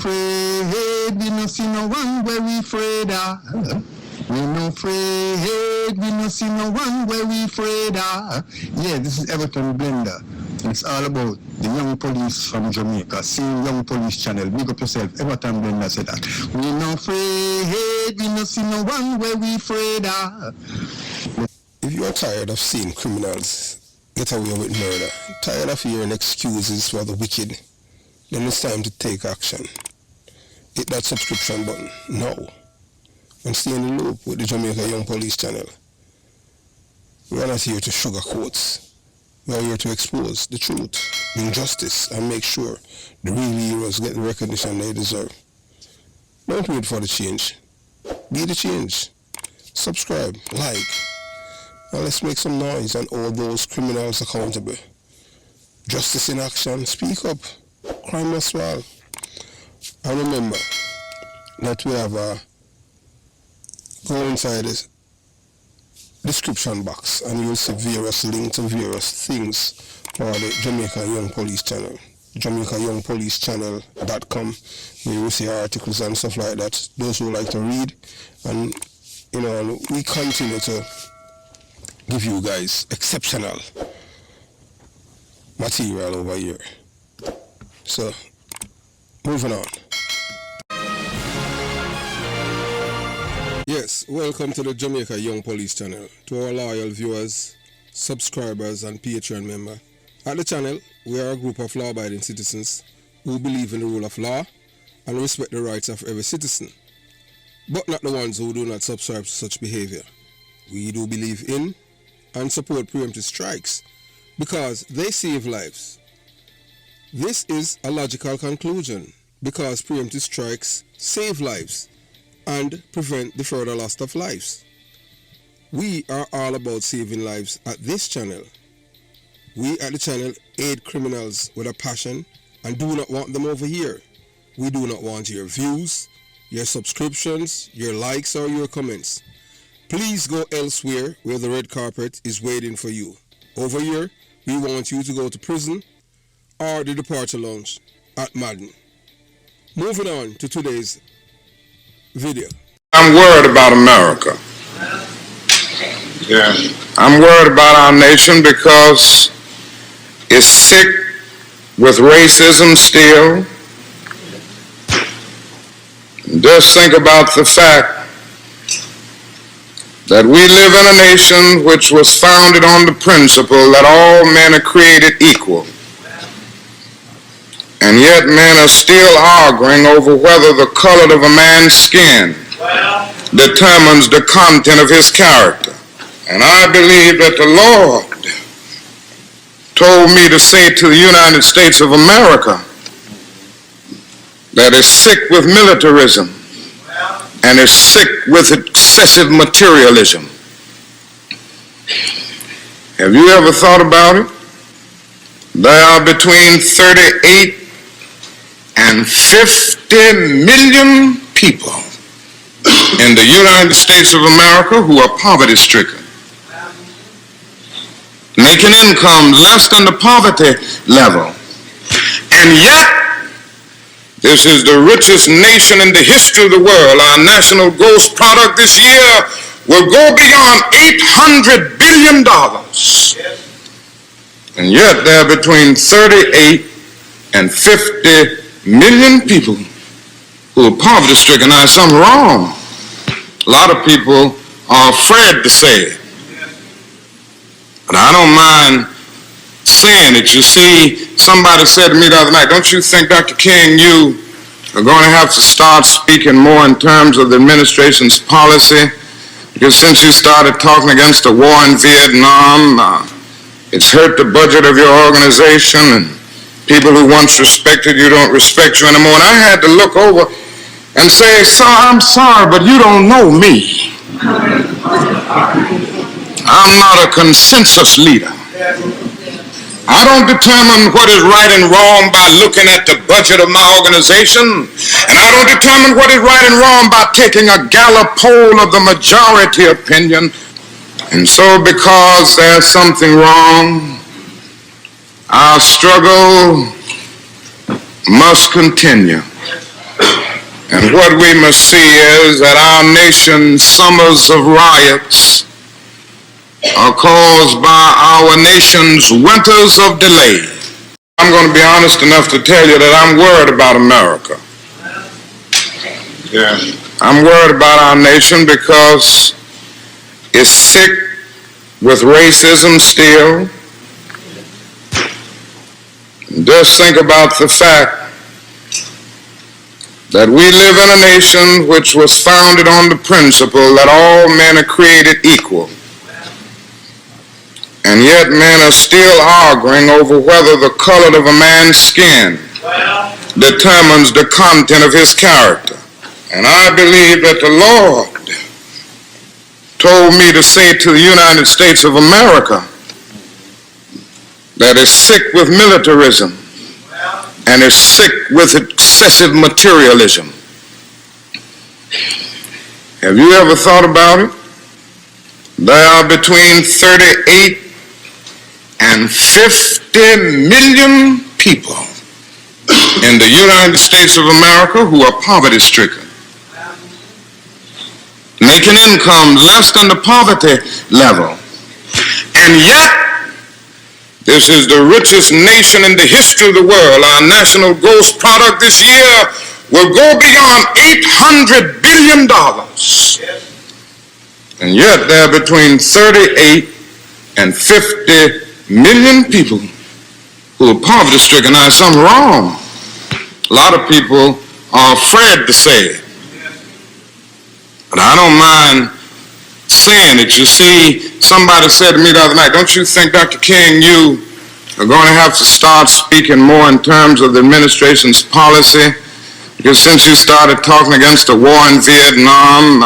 afraid, we no see no one where we afraid of. We no afraid, we no see no one where we afraid of. Yeah, this is Everton Blender. It's all about the young police from Jamaica. See Young Police Channel. Big up yourself. Everton Blender said that. We no afraid, we no see no one where we afraid of. If you are tired of seeing criminals get away with murder, tired of hearing excuses for the wicked, then it's time to take action. Hit that subscription button now and stay in the loop with the Jamaica Young Police Channel. We are not here to sugarcoat. We are here to expose the truth, bring justice, and make sure the real heroes get the recognition they deserve. Don't wait for the change. Be the change. Subscribe, like, and let's make some noise and hold those criminals accountable. Justice in action, speak up. Crime must fall. And remember that we have go inside this description box and you'll see various links to various things for the Jamaica Young Police Channel. JamaicaYoungPoliceChannel.com, where you will see articles and stuff like that. Those who like to read, and you know, we continue to give you guys exceptional material over here. So, moving on. Yes, welcome to the Jamaica Young Police Channel. To our loyal viewers, subscribers and Patreon members. At the channel, we are a group of law-abiding citizens who believe in the rule of law and respect the rights of every citizen, but not the ones who do not subscribe to such behavior. We do believe in and support preemptive strikes because they save lives. This is a logical conclusion because preemptive strikes save lives and prevent the further loss of lives. We are all about saving lives at this channel. We at the channel aid criminals with a passion and do not want them over here. We do not want your views, your subscriptions, your likes or your comments. Please go elsewhere where the red carpet is waiting for you. Over here, we want you to go to prison or the departure lounge at Madden. Moving on to today's video. I'm worried about America. Yeah. I'm worried about our nation because it's sick with racism still. Just think about the fact that we live in a nation which was founded on the principle that all men are created equal. And yet men are still arguing over whether the color of a man's skin determines the content of his character. And I believe that the Lord told me to say to the United States of America that it's sick with militarism and is sick with excessive materialism. Have you ever thought about it? There are between 38 and 50 million people in the United States of America who are poverty-stricken, making income less than the poverty level. And yet, this is the richest nation in the history of the world. Our national gross product this year will go beyond $800 billion. And yet there are between 38 and 50 million people who are poverty-stricken. Now, there's something wrong. A lot of people are afraid to say it. But I don't mind saying it. You see, somebody said to me the other night, don't you think, Dr. King, you are going to have to start speaking more in terms of the administration's policy? Because since you started talking against the war in Vietnam, it's hurt the budget of your organization, and people who once respected you don't respect you anymore. And I had to look over and say, sir, I'm sorry, but you don't know me. I'm not a consensus leader. I don't determine what is right and wrong by looking at the budget of my organization, and I don't determine what is right and wrong by taking a Gallup poll of the majority opinion. And so because there's something wrong, our struggle must continue. And what we must see is that our nation's summers of riots are caused by our nation's winters of delay. I'm going to be honest enough to tell you that I'm worried about America. Yeah. I'm worried about our nation because it's sick with racism still. Just think about the fact that we live in a nation which was founded on the principle that all men are created equal. And yet men are still arguing over whether the color of a man's skin determines the content of his character. And I believe that the Lord told me to say to the United States of America that it's sick with militarism and is sick with excessive materialism. Have you ever thought about it? There are between 38 and 50 million people in the United States of America who are poverty-stricken, making income less than the poverty level. And yet, this is the richest nation in the history of the world. Our national gross product this year will go beyond $800 billion. And yet there are between 38 and 50 million people who are poverty-stricken. Now, there's something wrong. A lot of people are afraid to say it. But I don't mind saying it. You see, somebody said to me the other night, don't you think, Dr. King, you are going to have to start speaking more in terms of the administration's policy? Because since you started talking against the war in Vietnam...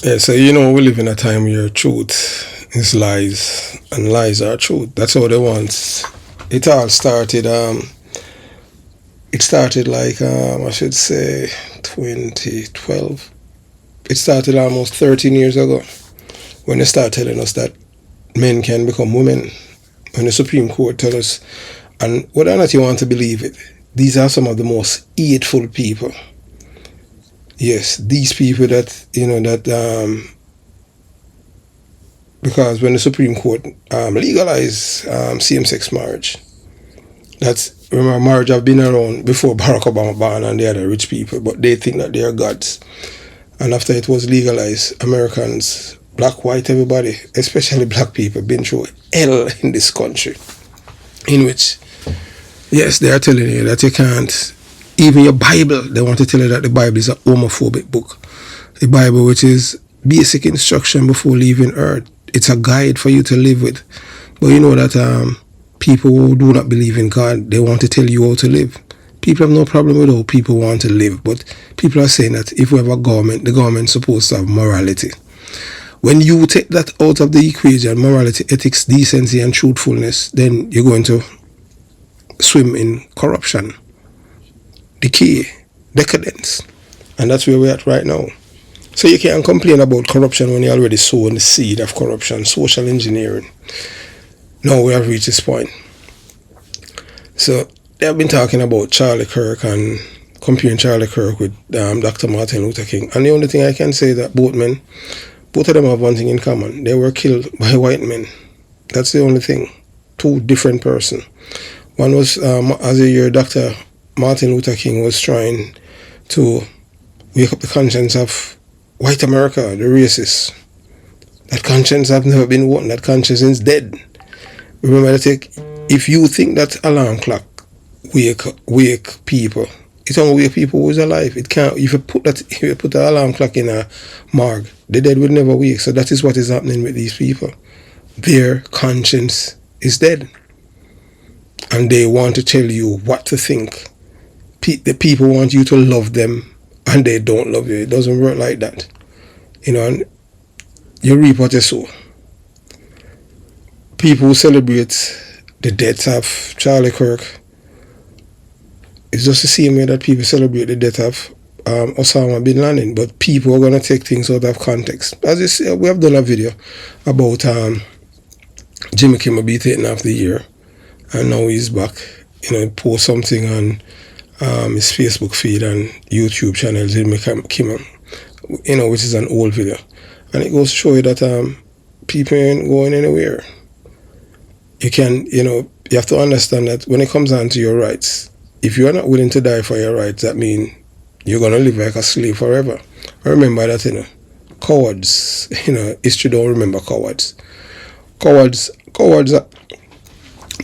Yeah, so you know, we live in a time where truth is lies and lies are truth. That's how they want. It all started, like, I should say, 2012. It started almost 13 years ago when they start telling us that men can become women. When the Supreme Court tells us, and whether or not you want to believe it, these are some of the most hateful people. Yes, these people that, you know, that, because when the Supreme Court legalized same-sex marriage, that's, remember, marriage have been around before Barack Obama born and the other rich people, but they think that they are gods. And after it was legalized, Americans, black, white, everybody, especially black people, been through hell in this country. In which, yes, they are telling you that you can't, even your Bible, they want to tell you that the Bible is a homophobic book. The Bible, which is basic instruction before leaving earth. It's a guide for you to live with. But you know that people who do not believe in God, they want to tell you how to live. People have no problem with how people want to live, but people are saying that if we have a government, the government's supposed to have morality. When you take that out of the equation, morality, ethics, decency, and truthfulness, then you're going to swim in corruption, decay, decadence. And that's where we're at right now. So you can't complain about corruption when you already sown the seed of corruption, social engineering. Now we have reached this point. So they have been talking about Charlie Kirk and comparing Charlie Kirk with Dr. Martin Luther King. And the only thing I can say is that both of them have one thing in common. They were killed by white men. That's the only thing. Two different persons. One was, as you hear, Dr. Martin Luther King was trying to wake up the conscience of white America, the racists. That conscience have never been won. That conscience is dead. Remember that if you think that alarm clock wake people, it only wake people who is alive. It can't. If you put the alarm clock in a morgue, the dead will never wake. So that is what is happening with these people. Their conscience is dead, and they want to tell you what to think. The people want you to love them, and they don't love you. It doesn't work like that. You know, and you reap what you sow. People who celebrate the death of Charlie Kirk, it's just the same way that people celebrate the death of Osama bin Laden, but people are going to take things out of context. As you say, we have done a video about Jimmy Kimmel be taken off the year, and now he's back. You know, post something on his Facebook feed and YouTube channel, JAMAICAN, which is an old video. And it goes to show you that people ain't going anywhere. You have to understand that when it comes down to your rights, if you are not willing to die for your rights, that means you're going to live like a slave forever. Remember that, cowards, history don't remember cowards. Cowards,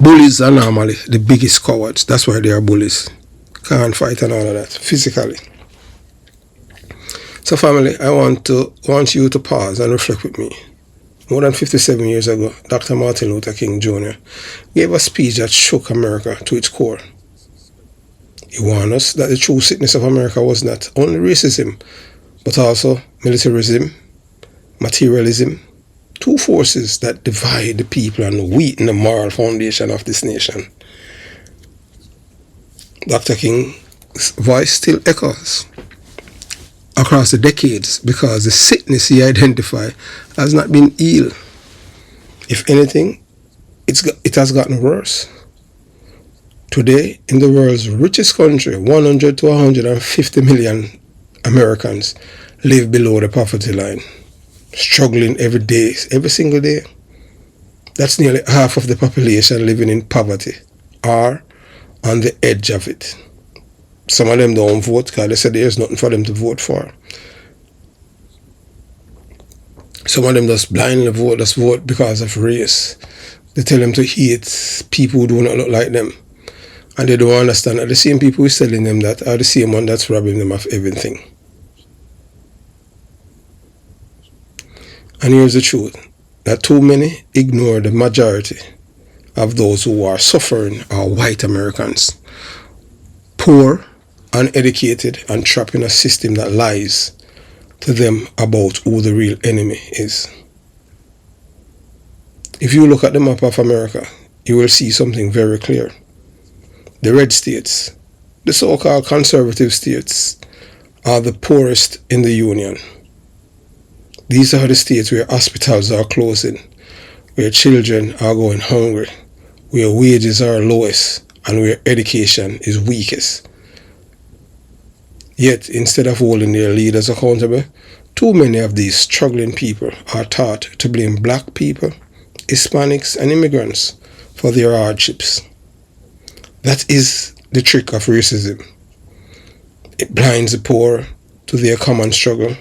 bullies are normally the biggest cowards. That's why they are bullies. Can't fight and all of that, physically. So family, I want you to pause and reflect with me. More than 57 years ago, Dr. Martin Luther King Jr. gave a speech that shook America to its core. He warned us that the true sickness of America was not only racism, but also militarism, materialism, two forces that divide the people and weaken the moral foundation of this nation. Dr. King's voice still echoes across the decades because the sickness he identified has not been healed. If anything, it has gotten worse. Today, in the world's richest country, 100 to 150 million Americans live below the poverty line, struggling every day, every single day. That's nearly half of the population living in poverty or on the edge of it. Some of them don't vote because they said there's nothing for them to vote for. Some of them just blindly vote because of race. They tell them to hate people who do not look like them. And they don't understand that the same people who are telling them that are the same one that's robbing them of everything. And here's the truth, that too many ignore the majority of those who are suffering are white Americans. Poor, uneducated, and trapped in a system that lies to them about who the real enemy is. If you look at the map of America, you will see something very clear. The red states, the so-called conservative states, are the poorest in the union. These are the states where hospitals are closing, where children are going hungry, where wages are lowest, and where education is weakest. Yet, instead of holding their leaders accountable, too many of these struggling people are taught to blame black people, Hispanics, and immigrants for their hardships. That is the trick of racism. It blinds the poor to their common struggle.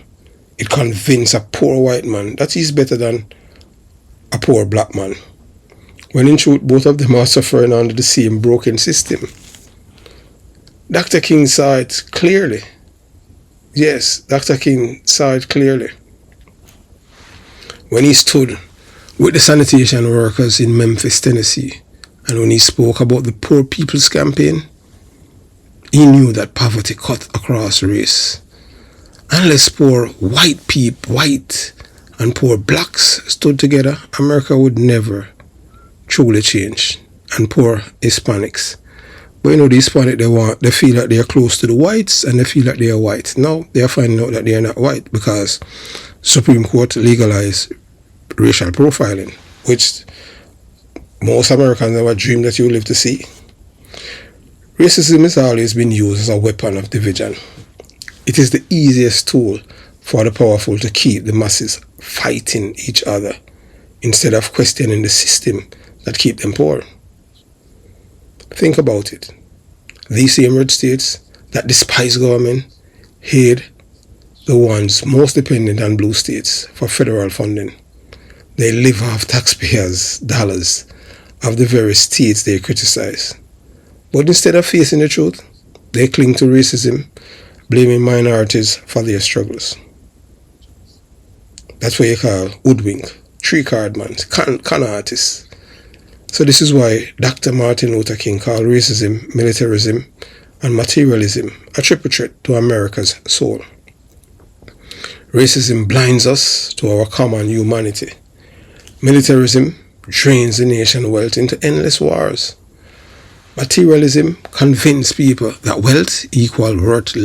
It convinces a poor white man that he's better than a poor black man, when in truth both of them are suffering under the same broken system. Dr. King saw it clearly. Yes, Dr. King saw it clearly when he stood with the sanitation workers in Memphis, Tennessee, and when he spoke about the Poor People's Campaign. He knew that poverty cut across race. Unless poor white and poor blacks stood together, America would never truly change. And poor Hispanics. But the Hispanic, they feel that they are close to the whites and they feel that they are white. Now they are finding out that they are not white because Supreme Court legalized racial profiling, which most Americans never dreamed that you would live to see. Racism has always been used as a weapon of division. It is the easiest tool for the powerful to keep the masses fighting each other instead of questioning the system that keeps them poor. Think about it. These same red states that despise government hate the ones most dependent on blue states for federal funding. They live off taxpayers' dollars of the very states they criticize. But instead of facing the truth, they cling to racism, blaming minorities for their struggles. That's what you call hoodwink, three-card man, con artists. So this is why Dr. Martin Luther King called racism, militarism, and materialism a triple threat to America's soul. Racism blinds us to our common humanity. Militarism drains the nation's wealth into endless wars. Materialism convinces people that wealth equals worth,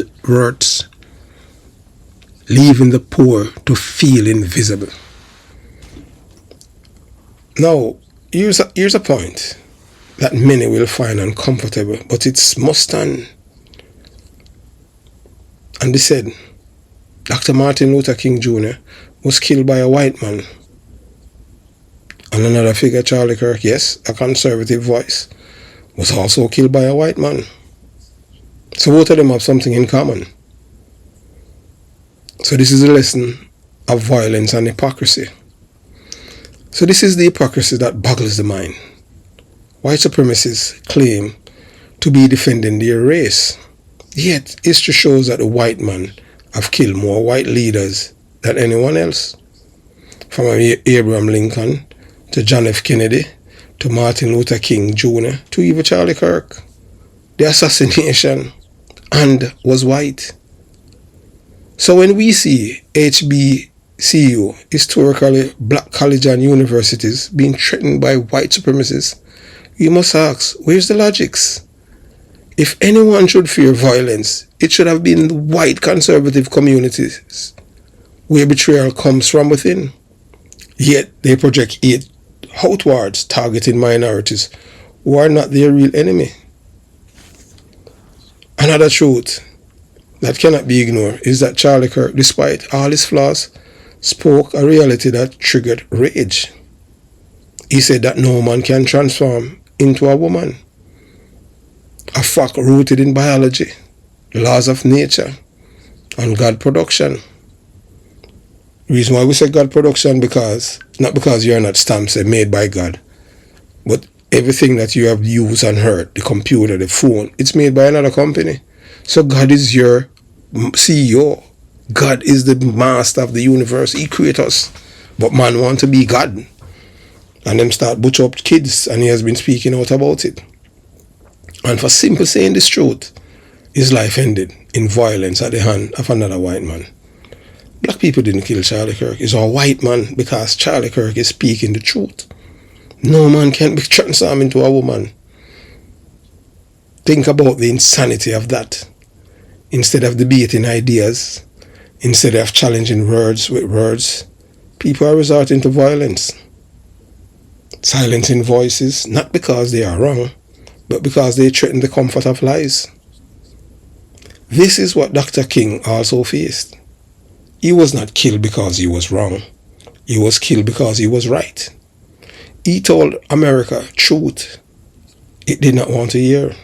leaving the poor to feel invisible. Now, here's a point that many will find uncomfortable, but it's must stand. And they said Dr. Martin Luther King Jr. was killed by a white man. And another figure, Charlie Kirk, yes, a conservative voice, was also killed by a white man. So both of them have something in common. So this is a lesson of violence and hypocrisy. So this is the hypocrisy that boggles the mind. White supremacists claim to be defending their race. Yet history shows that the white men have killed more white leaders than anyone else. From Abraham Lincoln to John F. Kennedy to Martin Luther King Jr. to even Charlie Kirk. The assassination and was white. So when we see HBCU, historically black colleges and universities, being threatened by white supremacists, we must ask, where's the logics? If anyone should fear violence, it should have been the white conservative communities where betrayal comes from within. Yet they project hate outwards, targeting minorities who are not their real enemy. Another truth that cannot be ignored is that Charlie Kirk, despite all his flaws, spoke a reality that triggered rage. He said that no man can transform into a woman. A fact rooted in biology, laws of nature, and God production. The reason why we say God production, not because you're not stamped made by God, but everything that you have used and heard, the computer, the phone, it's made by another company. So God is your CEO. God is the master of the universe. He created us. But man want to be God. And them start butcher up kids, and he has been speaking out about it. And for simple saying this truth, his life ended in violence at the hand of another white man. Black people didn't kill Charlie Kirk. It's a white man, because Charlie Kirk is speaking the truth. No man can be transformed into a woman. Think about the insanity of that. Instead of debating ideas, instead of challenging words with words, people are resorting to violence. Silencing voices, not because they are wrong, but because they threaten the comfort of lies. This is what Dr. King also faced. He was not killed because he was wrong. He was killed because he was right. He told America truth it did not want to hear.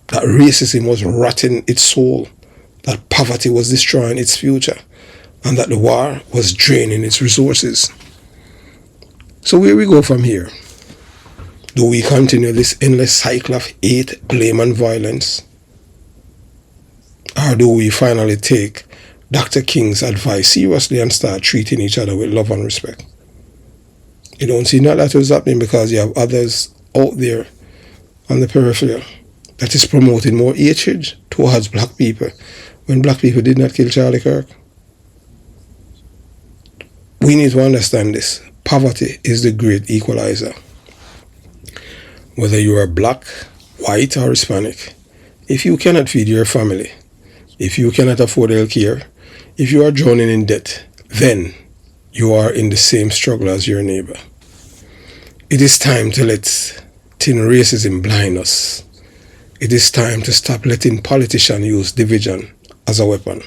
That racism was rotting its soul, that poverty was destroying its future, and that the war was draining its resources. So where we go from here? Do we continue this endless cycle of hate, blame, and violence? Or do we finally take Dr. King's advice seriously and start treating each other with love and respect? You don't see that that was happening because you have others out there on the periphery that is promoting more hatred towards black people when black people did not kill Charlie Kirk. We need to understand this. Poverty is the great equalizer. Whether you are black, white, or Hispanic, if you cannot feed your family, if you cannot afford health care, if you are drowning in debt, then you are in the same struggle as your neighbor. It is time to let thin racism blind us. It is time to stop letting politicians use division as a weapon.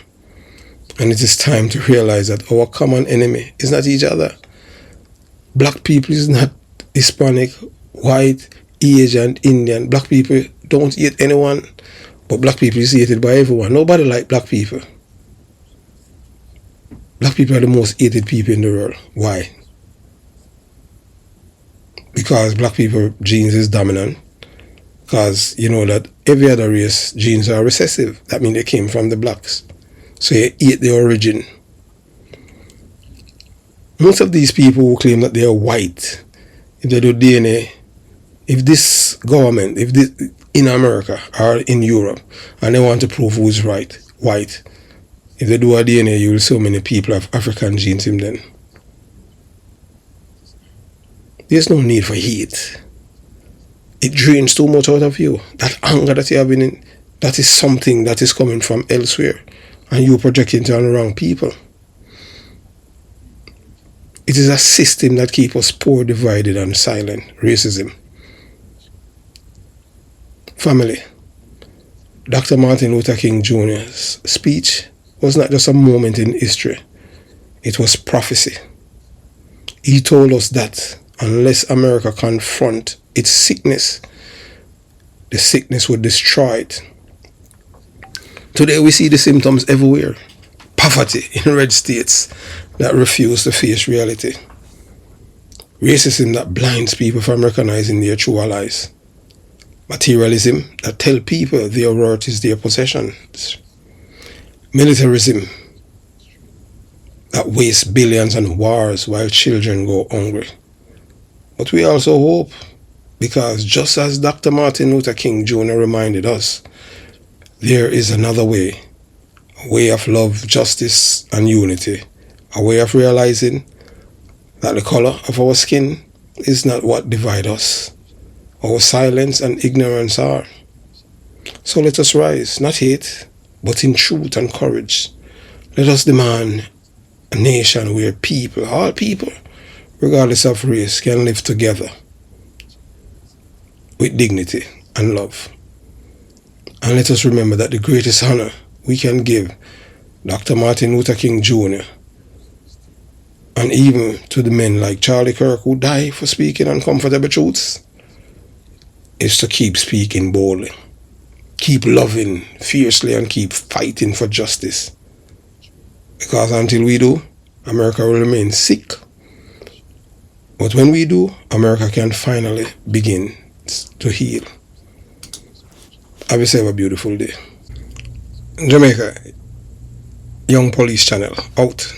And it is time to realize that our common enemy is not each other. Black people is not Hispanic, white, Asian, Indian. Black people don't hate anyone, but black people is hated by everyone. Nobody like black people. Black people are the most hated people in the world. Why? Because black people genes is dominant. Because you know that every other race genes are recessive. That means they came from the blacks. So you hate the origin. Most of these people who claim that they are white, if they do DNA, if this government, if this in America or in Europe, and they want to prove who's right, white, if they do a DNA, you will see so many people have African genes in them. There's no need for hate. It drains too much out of you. That anger that you have in, that is something that is coming from elsewhere, and you project it on the wrong people. It is a system that keeps us poor, divided, and silent. Racism. Family. Dr. Martin Luther King Jr.'s speech was not just a moment in history. It was prophecy. He told us that unless America confront its sickness, the sickness would destroy it. Today we see the symptoms everywhere. Poverty in red states that refuse to face reality. Racism that blinds people from recognizing their true allies. Materialism that tell people their worth is their possessions. Militarism that wastes billions on wars while children go hungry. But we also hope, because just as Dr. Martin Luther King Jr. reminded us, there is another way, a way of love, justice, and unity, a way of realizing that the color of our skin is not what divides us. Our silence and ignorance are. So let us rise, not hate, but in truth and courage. Let us demand a nation where people, all people, regardless of race, can live together with dignity and love. And let us remember that the greatest honor we can give Dr. Martin Luther King Jr. and even to the men like Charlie Kirk who died for speaking uncomfortable truths is to keep speaking boldly, keep loving fiercely, and keep fighting for justice. Because until we do, America will remain sick. But when we do, America can finally begin to heal. Have yourself a beautiful day. Jamaica, Young Police Channel, out.